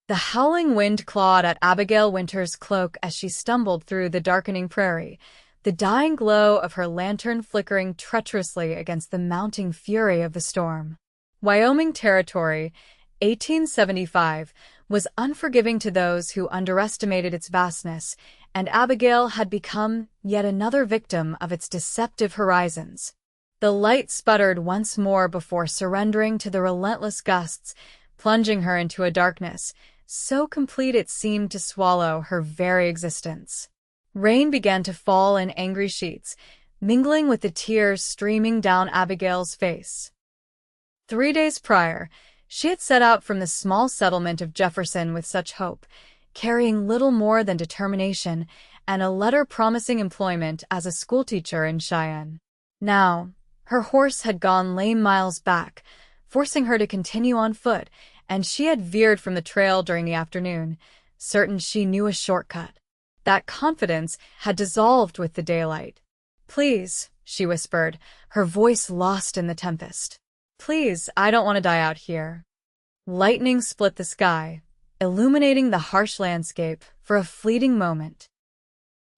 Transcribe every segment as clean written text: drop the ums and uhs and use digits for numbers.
The howling wind clawed at Abigail Winters' cloak as she stumbled through the darkening prairie, the dying glow of her lantern flickering treacherously against the mounting fury of the storm. Wyoming Territory, 1875, was unforgiving to those who underestimated its vastness, and Abigail had become yet another victim of its deceptive horizons. The light sputtered once more before surrendering to the relentless gusts, plunging her into a darkness so complete it seemed to swallow her very existence. Rain began to fall in angry sheets, mingling with the tears streaming down Abigail's face. 3 days prior, she had set out from the small settlement of Jefferson with such hope, carrying little more than determination and a letter promising employment as a schoolteacher in Cheyenne. Now, her horse had gone lame miles back, forcing her to continue on foot, and she had veered from the trail during the afternoon, certain she knew a shortcut. That confidence had dissolved with the daylight. "Please," she whispered, her voice lost in the tempest. "Please, I don't want to die out here." Lightning split the sky, illuminating the harsh landscape for a fleeting moment.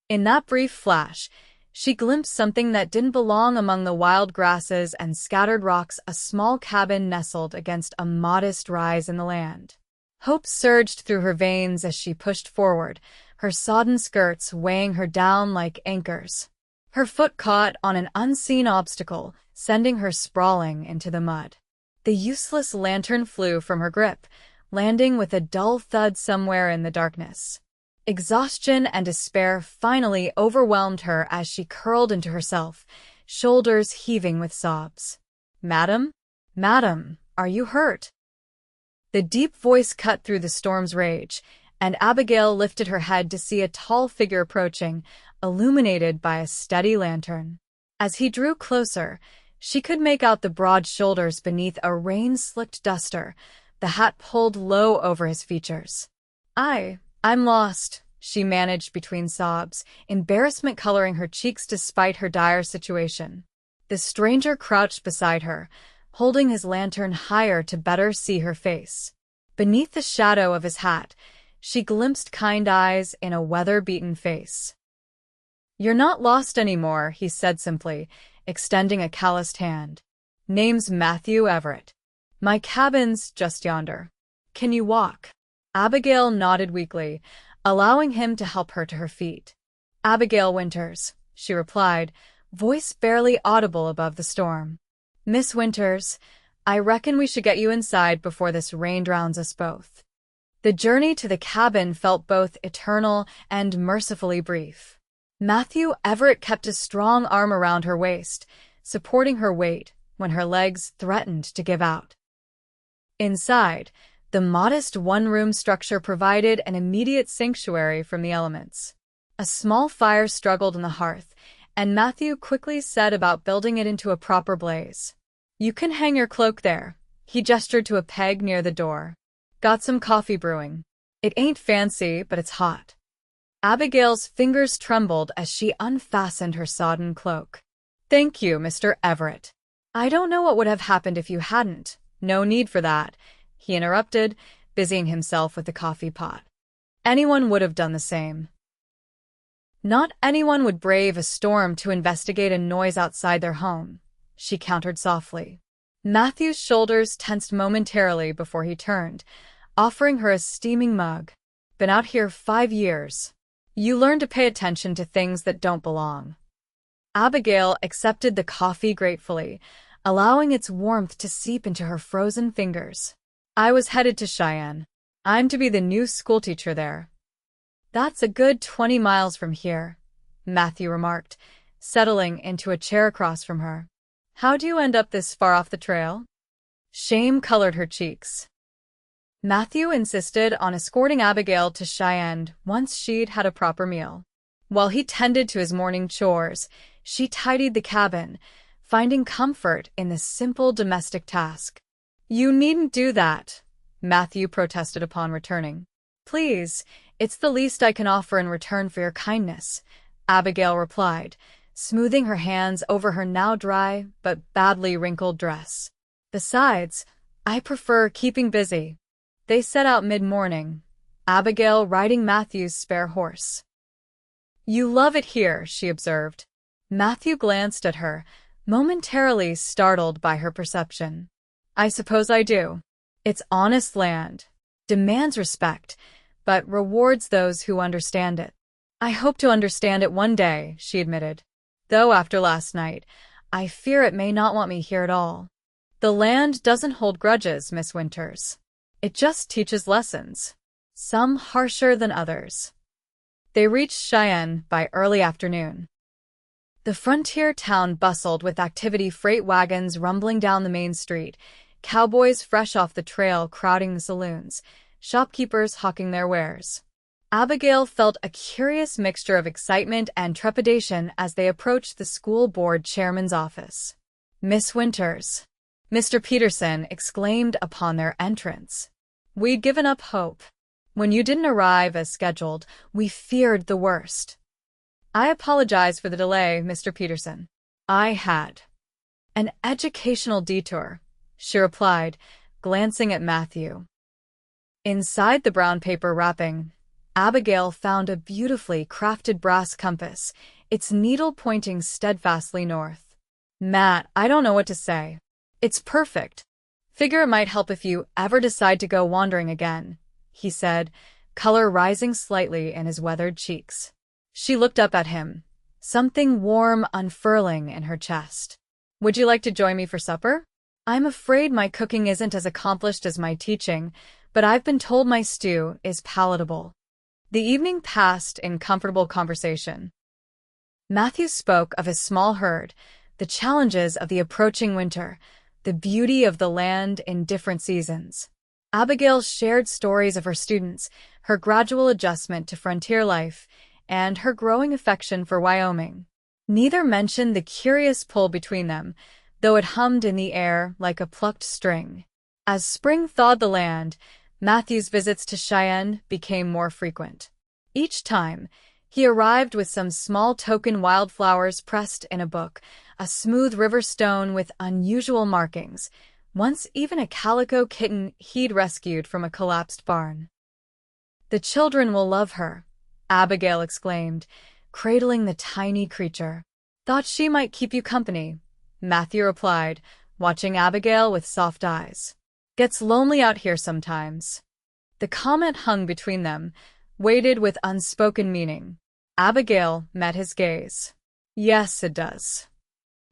In that brief flash, she glimpsed something that didn't belong among the wild grasses and scattered rocks, a small cabin nestled against a modest rise in the land. Hope surged through her veins as she pushed forward, her sodden skirts weighing her down like anchors. Her foot caught on an unseen obstacle, sending her sprawling into the mud. The useless lantern flew from her grip, landing with a dull thud somewhere in the darkness. Exhaustion and despair finally overwhelmed her as she curled into herself, shoulders heaving with sobs. "Madam? Madam, are you hurt?" The deep voice cut through the storm's rage, and Abigail lifted her head to see a tall figure approaching, illuminated by a steady lantern. As he drew closer, she could make out the broad shoulders beneath a rain-slicked duster, the hat pulled low over his features. I'm lost," she managed between sobs, embarrassment coloring her cheeks despite her dire situation. The stranger crouched beside her, holding his lantern higher to better see her face. Beneath the shadow of his hat, she glimpsed kind eyes in a weather-beaten face. "You're not lost anymore," he said simply, extending a calloused hand. "Name's Matthew Everett. My cabin's just yonder. Can you walk?" Abigail nodded weakly, allowing him to help her to her feet. "Abigail Winters," she replied, voice barely audible above the storm. "Miss Winters, I reckon we should get you inside before this rain drowns us both." The journey to the cabin felt both eternal and mercifully brief. Matthew Everett kept a strong arm around her waist, supporting her weight when her legs threatened to give out. Inside, the modest one-room structure provided an immediate sanctuary from the elements. A small fire struggled in the hearth, and Matthew quickly set about building it into a proper blaze. "You can hang your cloak there," he gestured to a peg near the door. "Got some coffee brewing. It ain't fancy, but it's hot." Abigail's fingers trembled as she unfastened her sodden cloak. "Thank you, Mr. Everett. I don't know what would have happened if you hadn't. No need for that," he interrupted, busying himself with the coffee pot. "Anyone would have done the same." "Not anyone would brave a storm to investigate a noise outside their home," she countered softly. Matthew's shoulders tensed momentarily before he turned, offering her a steaming mug. "Been out here 5 years. You learn to pay attention to things that don't belong." Abigail accepted the coffee gratefully, allowing its warmth to seep into her frozen fingers. "I was headed to Cheyenne. I'm to be the new schoolteacher there." "That's a good 20 miles from here," Matthew remarked, settling into a chair across from her. "How do you end up this far off the trail?" Shame colored her cheeks. Matthew insisted on escorting Abigail to Cheyenne once she'd had a proper meal. While he tended to his morning chores, she tidied the cabin, finding comfort in the simple domestic task. "You needn't do that," Matthew protested upon returning. "Please, it's the least I can offer in return for your kindness," Abigail replied, smoothing her hands over her now dry but badly wrinkled dress. "Besides, I prefer keeping busy." They set out mid-morning, Abigail riding Matthew's spare horse. "You love it here," she observed. Matthew glanced at her, momentarily startled by her perception. "I suppose I do. It's honest land, demands respect, but rewards those who understand it." "I hope to understand it one day," she admitted. "Though after last night, I fear it may not want me here at all." "The land doesn't hold grudges, Miss Winters. It just teaches lessons, some harsher than others." They reached Cheyenne by early afternoon. The frontier town bustled with activity, freight wagons rumbling down the main street, cowboys fresh off the trail crowding the saloons, shopkeepers hawking their wares. Abigail felt a curious mixture of excitement and trepidation as they approached the school board chairman's office. "Miss Winters," Mr. Peterson exclaimed upon their entrance. "We'd given up hope. When you didn't arrive as scheduled, we feared the worst." "I apologize for the delay, Mr. Peterson. I had an educational detour," she replied, glancing at Matthew. Inside the brown paper wrapping, Abigail found a beautifully crafted brass compass, its needle pointing steadfastly north. "Matt, I don't know what to say. It's perfect. Figure it might help if you ever decide to go wandering again," he said, color rising slightly in his weathered cheeks. She looked up at him, something warm unfurling in her chest. "Would you like to join me for supper? I'm afraid my cooking isn't as accomplished as my teaching, but I've been told my stew is palatable." The evening passed in comfortable conversation. Matthew spoke of his small herd, the challenges of the approaching winter, the beauty of the land in different seasons. Abigail shared stories of her students, her gradual adjustment to frontier life, and her growing affection for Wyoming. Neither mentioned the curious pull between them, though it hummed in the air like a plucked string. As spring thawed the land, Matthew's visits to Cheyenne became more frequent. Each time, he arrived with some small token wildflowers pressed in a book, a smooth river stone with unusual markings, once even a calico kitten he'd rescued from a collapsed barn. "The children will love her," Abigail exclaimed, cradling the tiny creature. "Thought she might keep you company," Matthew replied, watching Abigail with soft eyes. "Gets lonely out here sometimes." The comment hung between them, weighted with unspoken meaning. Abigail met his gaze. "Yes, it does."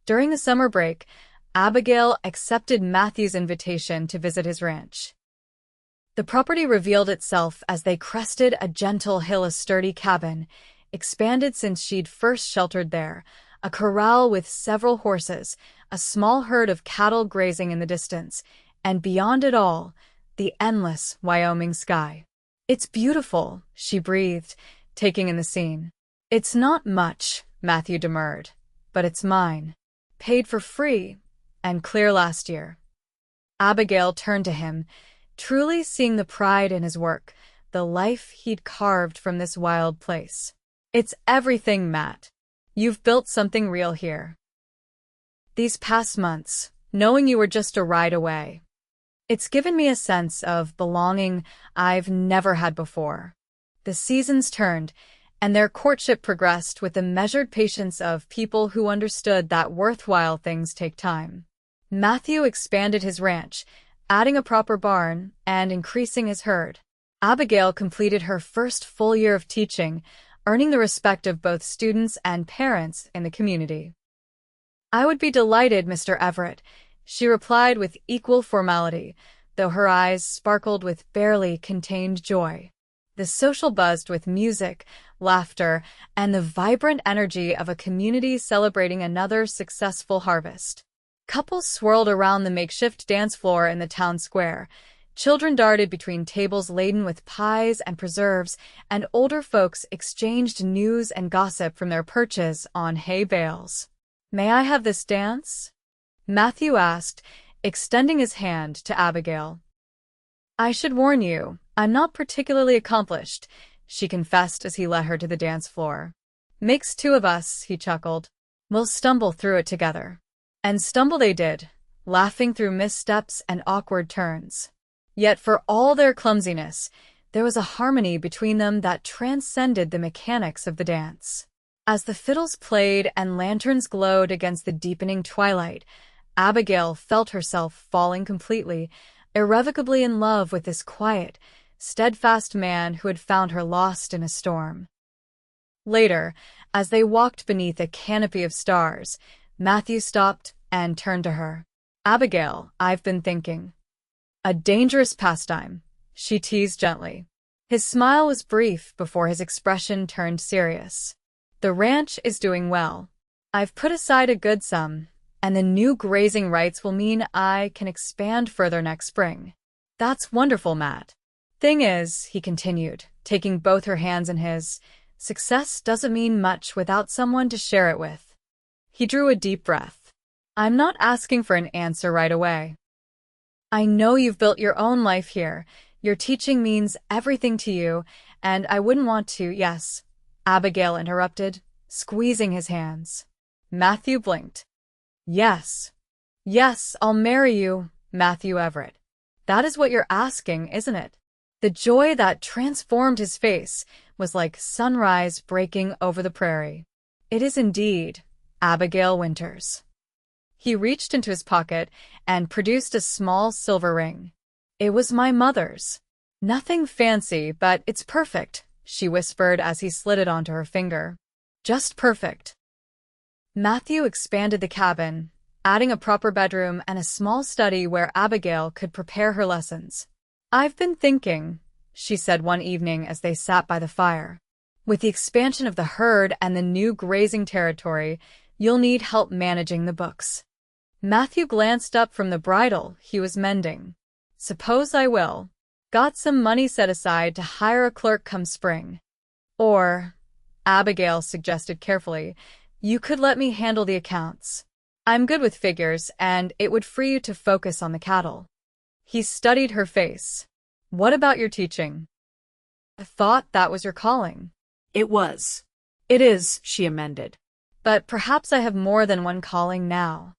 During the summer break, Abigail accepted Matthew's invitation to visit his ranch. The property revealed itself as they crested a gentle hill, a sturdy cabin, expanded since she'd first sheltered there, a corral with several horses, a small herd of cattle grazing in the distance, and beyond it all, the endless Wyoming sky. "It's beautiful," she breathed, taking in the scene. "It's not much," Matthew demurred, "but it's mine. Paid for free, and clear last year." Abigail turned to him, truly seeing the pride in his work, the life he'd carved from this wild place. "It's everything, Matt. You've built something real here. These past months, knowing you were just a ride away, it's given me a sense of belonging I've never had before." The seasons turned, and their courtship progressed with the measured patience of people who understood that worthwhile things take time. Matthew expanded his ranch, adding a proper barn and increasing his herd. Abigail completed her first full year of teaching, earning the respect of both students and parents in the community. "I would be delighted, Mr. Everett," she replied with equal formality, though her eyes sparkled with barely contained joy. The social buzzed with music, laughter, and the vibrant energy of a community celebrating another successful harvest. Couples swirled around the makeshift dance floor in the town square. Children darted between tables laden with pies and preserves, and older folks exchanged news and gossip from their perches on hay bales. "May I have this dance?" Matthew asked, extending his hand to Abigail. "I should warn you, I'm not particularly accomplished," she confessed as he led her to the dance floor. "Makes two of us," he chuckled. "We'll stumble through it together." And stumble they did, laughing through missteps and awkward turns. Yet for all their clumsiness, there was a harmony between them that transcended the mechanics of the dance. As the fiddles played and lanterns glowed against the deepening twilight, Abigail felt herself falling completely, irrevocably in love with this quiet, steadfast man who had found her lost in a storm. Later, as they walked beneath a canopy of stars, Matthew stopped and turned to her. "Abigail, I've been thinking." "A dangerous pastime," she teased gently. His smile was brief before his expression turned serious. "The ranch is doing well. I've put aside a good sum, and the new grazing rights will mean I can expand further next spring." "That's wonderful, Matt. Thing is," he continued, taking both her hands in his, "success doesn't mean much without someone to share it with." He drew a deep breath. "I'm not asking for an answer right away. I know you've built your own life here. Your teaching means everything to you, and I wouldn't want to—" "Yes," Abigail interrupted, squeezing his hands. Matthew blinked. "Yes. Yes, I'll marry you, Matthew Everett. That is what you're asking, isn't it?" The joy that transformed his face was like sunrise breaking over the prairie. "It is indeed, Abigail Winters." He reached into his pocket and produced a small silver ring. "It was my mother's. Nothing fancy, but it's perfect," she whispered as he slid it onto her finger. "Just perfect." Matthew expanded the cabin, adding a proper bedroom and a small study where Abigail could prepare her lessons. "I've been thinking," she said one evening as they sat by the fire. "With the expansion of the herd and the new grazing territory, you'll need help managing the books." Matthew glanced up from the bridle he was mending. "Suppose I will. Got some money set aside to hire a clerk come spring. Or," Abigail suggested carefully, "you could let me handle the accounts. I'm good with figures, and it would free you to focus on the cattle." He studied her face. "What about your teaching? I thought that was your calling." "It was." "It is," she amended. "But perhaps I have more than one calling now."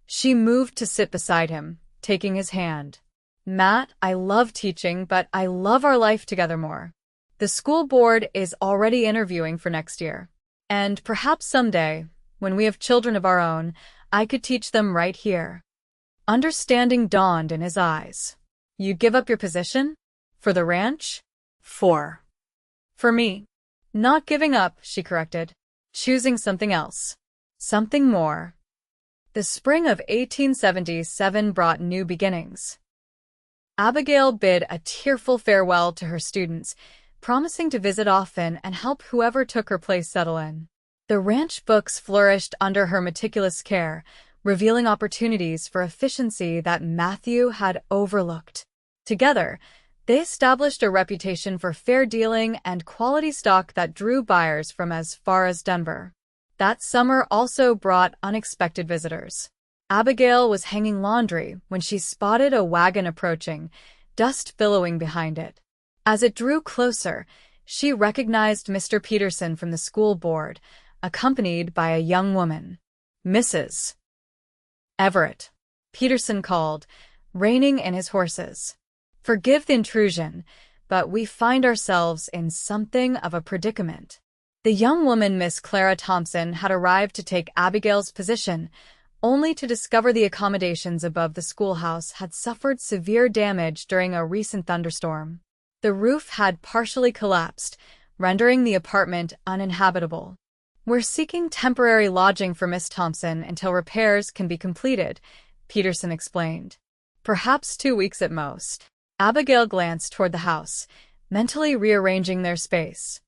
She moved to sit beside him, taking his hand. "Matt, I love teaching, but I love our life together more. The school board is already interviewing for next year. And perhaps someday, when we have children of our own, I could teach them right here." Understanding dawned in his eyes. "You'd give up your position? For the ranch?" "For me." "Not giving up," she corrected. "Choosing something else. Something more." The spring of 1877 brought new beginnings. Abigail bid a tearful farewell to her students, promising to visit often and help whoever took her place settle in. The ranch books flourished under her meticulous care, revealing opportunities for efficiency that Matthew had overlooked. Together, they established a reputation for fair dealing and quality stock that drew buyers from as far as Denver. That summer also brought unexpected visitors. Abigail was hanging laundry when she spotted a wagon approaching, dust billowing behind it. As it drew closer, she recognized Mr. Peterson from the school board, accompanied by a young woman. "Mrs. Everett," Peterson called, reining in his horses. "Forgive the intrusion, but we find ourselves in something of a predicament." The young woman, Miss Clara Thompson, had arrived to take Abigail's position, only to discover the accommodations above the schoolhouse had suffered severe damage during a recent thunderstorm. The roof had partially collapsed, rendering the apartment uninhabitable. "We're seeking temporary lodging for Miss Thompson until repairs can be completed," Peterson explained. "Perhaps 2 weeks at most." Abigail glanced toward the house, mentally rearranging their space.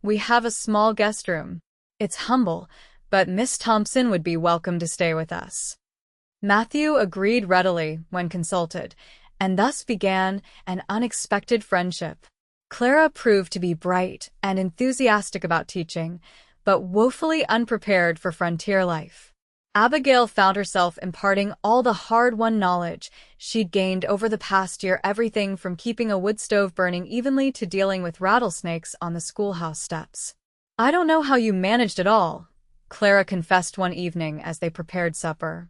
"We have a small guest room. It's humble, but Miss Thompson would be welcome to stay with us." Matthew agreed readily when consulted, and thus began an unexpected friendship. Clara proved to be bright and enthusiastic about teaching, but woefully unprepared for frontier life. Abigail found herself imparting all the hard-won knowledge she'd gained over the past year, everything from keeping a wood stove burning evenly to dealing with rattlesnakes on the schoolhouse steps. "I don't know how you managed it all," Clara confessed one evening as they prepared supper.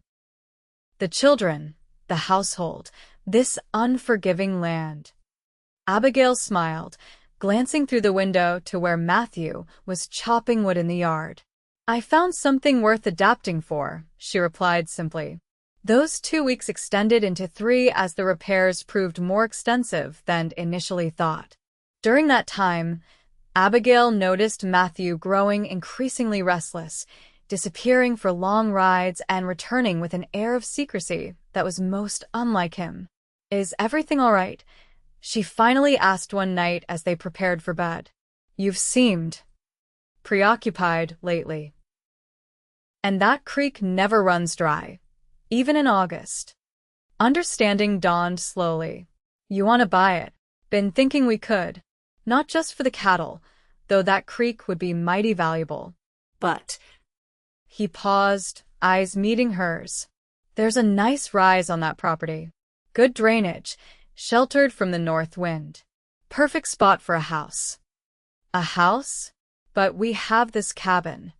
"The children, the household, This unforgiving land. Abigail smiled, glancing through the window to where Matthew was chopping wood in the yard. I found something worth adapting for, she replied simply. Those 2 weeks extended into 3 as the repairs proved more extensive than initially thought. During that time, Abigail noticed Matthew growing increasingly restless, disappearing for long rides and returning with an air of secrecy that was most unlike him. Is everything all right? She finally asked one night as they prepared for bed. You've seemed preoccupied lately. And that creek never runs dry, even in August. Understanding dawned slowly. You want to buy it? Been thinking we could. Not just for the cattle, though that creek would be mighty valuable. But he paused, eyes meeting hers. There's a nice rise on that property. Good drainage, sheltered from the north wind. Perfect spot for a house. A house? But we have this cabin.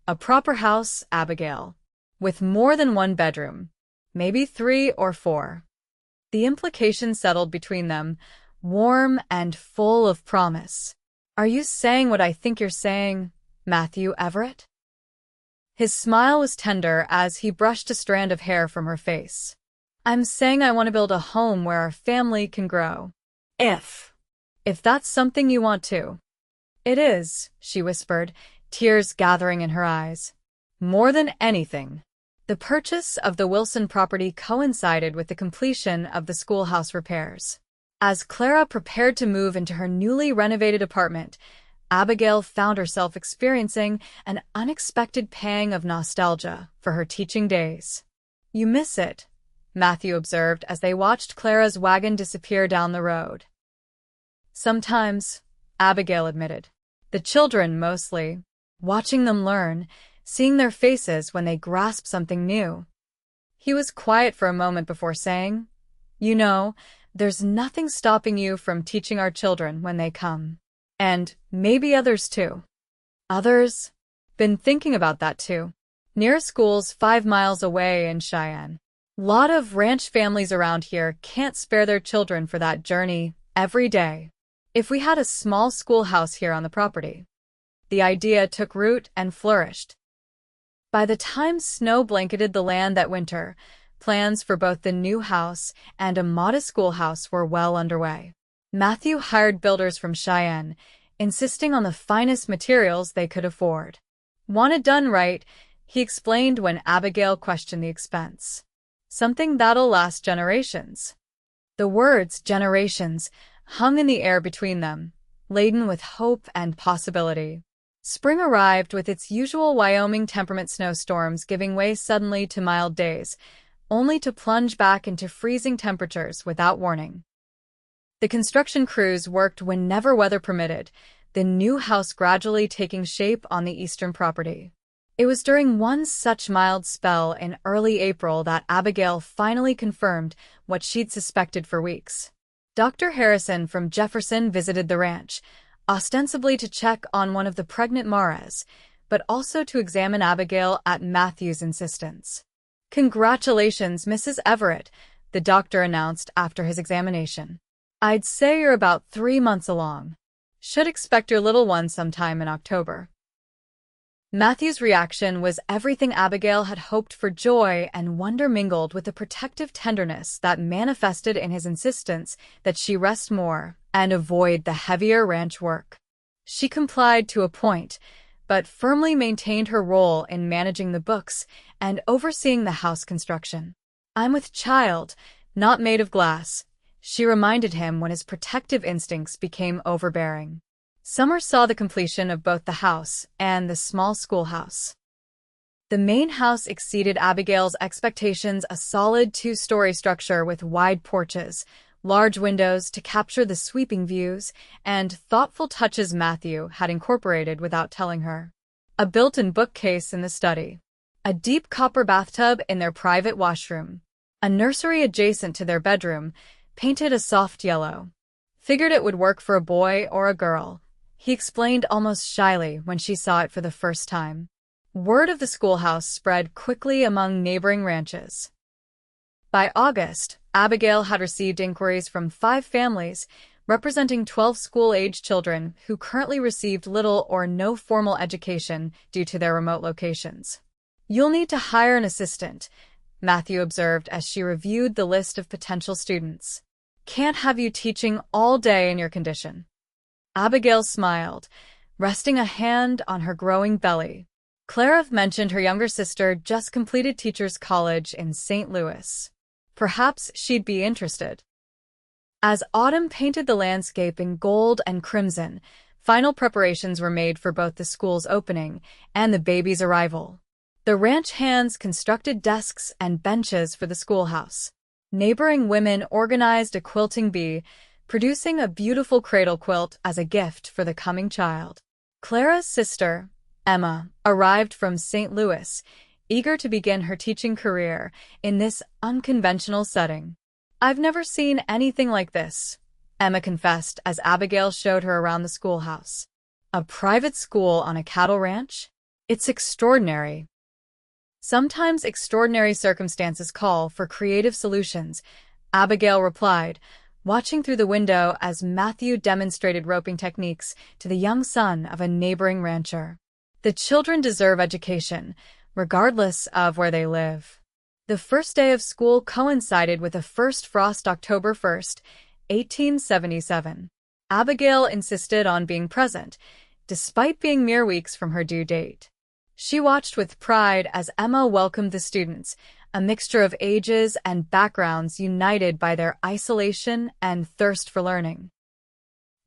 A proper house, Abigail. With more than 1 bedroom. Maybe 3 or 4. The implication settled between them, warm and full of promise. Are you saying what I think you're saying, Matthew Everett? His smile was tender as he brushed a strand of hair from her face. I'm saying I want to build a home where our family can grow. If that's something you want to. It is, she whispered, tears gathering in her eyes. More than anything. The purchase of the Wilson property coincided with the completion of the schoolhouse repairs. As Clara prepared to move into her newly renovated apartment, Abigail found herself experiencing an unexpected pang of nostalgia for her teaching days. You miss it, Matthew observed as they watched Clara's wagon disappear down the road. Sometimes, Abigail admitted. The children, mostly. Watching them learn, seeing their faces when they grasp something new. He was quiet for a moment before saying, You know, there's nothing stopping you from teaching our children when they come. And maybe others too. Others? Been thinking about that too. Nearest school's 5 miles away in Cheyenne. Lot of ranch families around here can't spare their children for that journey every day. If we had a small schoolhouse here on the property. The idea took root and flourished. By the time snow blanketed the land that winter, plans for both the new house and a modest schoolhouse were well underway. Matthew hired builders from Cheyenne, insisting on the finest materials they could afford. Want it done right, he explained when Abigail questioned the expense. Something that'll last generations. The words generations hung in the air between them, laden with hope and possibility. Spring arrived with its usual Wyoming temperament snowstorms giving way suddenly to mild days, only to plunge back into freezing temperatures without warning. The construction crews worked whenever weather permitted, the new house gradually taking shape on the eastern property. It was during one such mild spell in early April that Abigail finally confirmed what she'd suspected for weeks. Dr. Harrison from Jefferson visited the ranch, ostensibly to check on one of the pregnant Maras, but also to examine Abigail at Matthew's insistence. Congratulations, Mrs. Everett, the doctor announced after his examination. I'd say you're about 3 months along. Should expect your little one sometime in October. Matthew's reaction was everything Abigail had hoped for, joy and wonder mingled with a protective tenderness that manifested in his insistence that she rest more and avoid the heavier ranch work. She complied to a point, but firmly maintained her role in managing the books and overseeing the house construction. I'm with child, not made of glass, she reminded him when his protective instincts became overbearing. Summer saw the completion of both the house and the small schoolhouse. The main house exceeded Abigail's expectations, a solid 2-story structure with wide porches, large windows to capture the sweeping views, and thoughtful touches Matthew had incorporated without telling her. A built-in bookcase in the study, a deep copper bathtub in their private washroom, a nursery adjacent to their bedroom, painted a soft yellow. Figured it would work for a boy or a girl, he explained almost shyly when she saw it for the first time. Word of the schoolhouse spread quickly among neighboring ranches. By August, Abigail had received inquiries from 5 families, representing 12 school-age children who currently received little or no formal education due to their remote locations. "You'll need to hire an assistant," Matthew observed as she reviewed the list of potential students. "Can't have you teaching all day in your condition." Abigail smiled, resting a hand on her growing belly. Clara mentioned her younger sister just completed teacher's college in St. Louis. Perhaps she'd be interested. As autumn painted the landscape in gold and crimson, final preparations were made for both the school's opening and the baby's arrival. The ranch hands constructed desks and benches for the schoolhouse. Neighboring women organized a quilting bee, producing a beautiful cradle quilt as a gift for the coming child. Clara's sister, Emma, arrived from St. Louis, eager to begin her teaching career in this unconventional setting. "I've never seen anything like this," Emma confessed as Abigail showed her around the schoolhouse. "A private school on a cattle ranch? It's extraordinary." "Sometimes extraordinary circumstances call for creative solutions," Abigail replied, watching through the window as Matthew demonstrated roping techniques to the young son of a neighboring rancher. "The children deserve education, regardless of where they live." The first day of school coincided with the first frost, October 1st, 1877. Abigail insisted on being present, despite being mere weeks from her due date. She watched with pride as Emma welcomed the students, a mixture of ages and backgrounds united by their isolation and thirst for learning.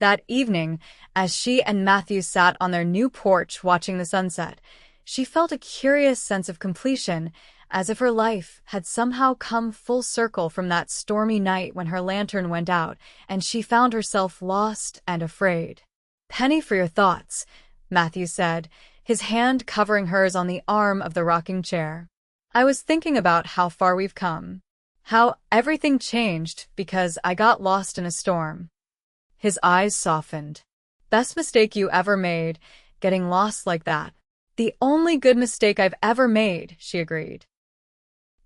That evening, as she and Matthew sat on their new porch watching the sunset, she felt a curious sense of completion, as if her life had somehow come full circle from that stormy night when her lantern went out and she found herself lost and afraid. "Penny for your thoughts," Matthew said, his hand covering hers on the arm of the rocking chair. "I was thinking about how far we've come. How everything changed because I got lost in a storm." His eyes softened. "Best mistake you ever made, getting lost like that." "The only good mistake I've ever made," she agreed.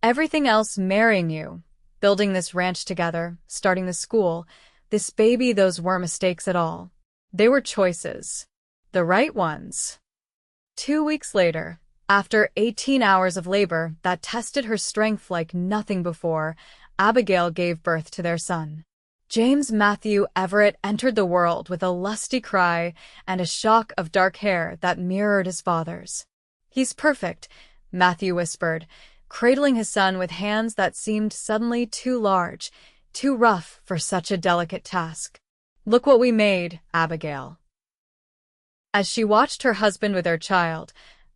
"Everything else, marrying you, building this ranch together, starting the school, this baby, those weren't mistakes at all. They were choices. The right ones." 2 weeks later, after 18 hours of labor that tested her strength like nothing before, Abigail gave birth to their son. James Matthew Everett entered the world with a lusty cry and a shock of dark hair that mirrored his father's. "He's perfect," Matthew whispered, cradling his son with hands that seemed suddenly too large, too rough for such a delicate task. "Look what we made, Abigail." As she watched her husband with their child,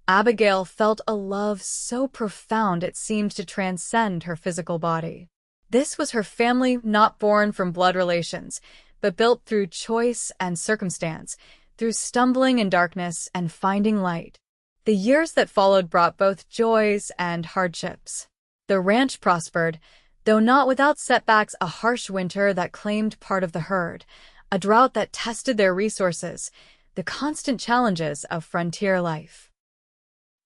Abigail felt a love so profound it seemed to transcend her physical body. This was her family, not born from blood relations, but built through choice and circumstance, through stumbling in darkness and finding light. The years that followed brought both joys and hardships. The ranch prospered, though not without setbacks: a harsh winter that claimed part of the herd, a drought that tested their resources, the constant challenges of frontier life.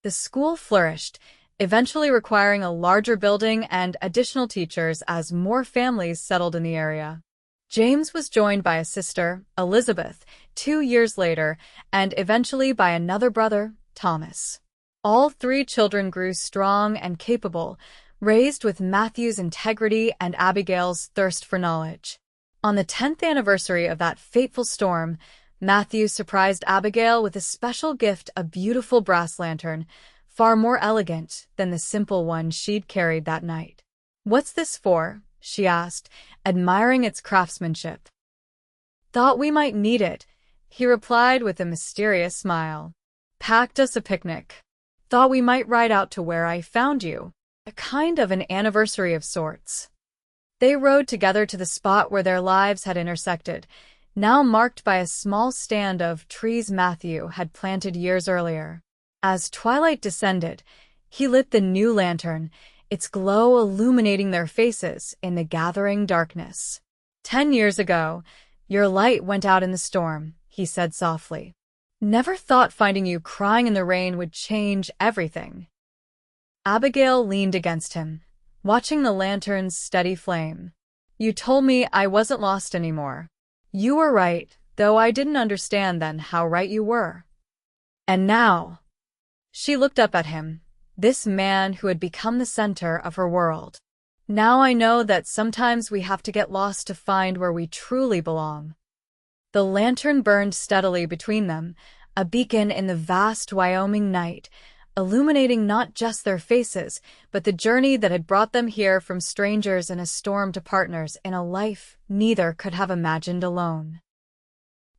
The school flourished, eventually requiring a larger building and additional teachers as more families settled in the area. James was joined by a sister, Elizabeth, 2 years later, and eventually by another brother, Thomas. All 3 children grew strong and capable, raised with Matthew's integrity and Abigail's thirst for knowledge. On the 10th anniversary of that fateful storm, Matthew surprised Abigail with a special gift, a beautiful brass lantern, far more elegant than the simple one she'd carried that night. "What's this for?" she asked, admiring its craftsmanship. "Thought we might need it," he replied with a mysterious smile. "Packed us a picnic. Thought we might ride out to where I found you. A kind of an anniversary of sorts." They rode together to the spot where their lives had intersected, now marked by a small stand of trees Matthew had planted years earlier. As twilight descended, he lit the new lantern, its glow illuminating their faces in the gathering darkness. 10 years ago, your light went out in the storm," he said softly. "Never thought finding you crying in the rain would change everything." Abigail leaned against him, watching the lantern's steady flame. "You told me I wasn't lost anymore. You were right, though I didn't understand then how right you were. And now—" She looked up at him, this man who had become the center of her world. "Now I know that sometimes we have to get lost to find where we truly belong." The lantern burned steadily between them, a beacon in the vast Wyoming night, illuminating not just their faces, but the journey that had brought them here from strangers in a storm to partners in a life neither could have imagined alone.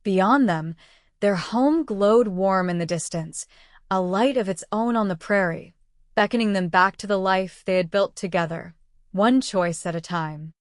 Beyond them, their home glowed warm in the distance, a light of its own on the prairie, beckoning them back to the life they had built together, one choice at a time.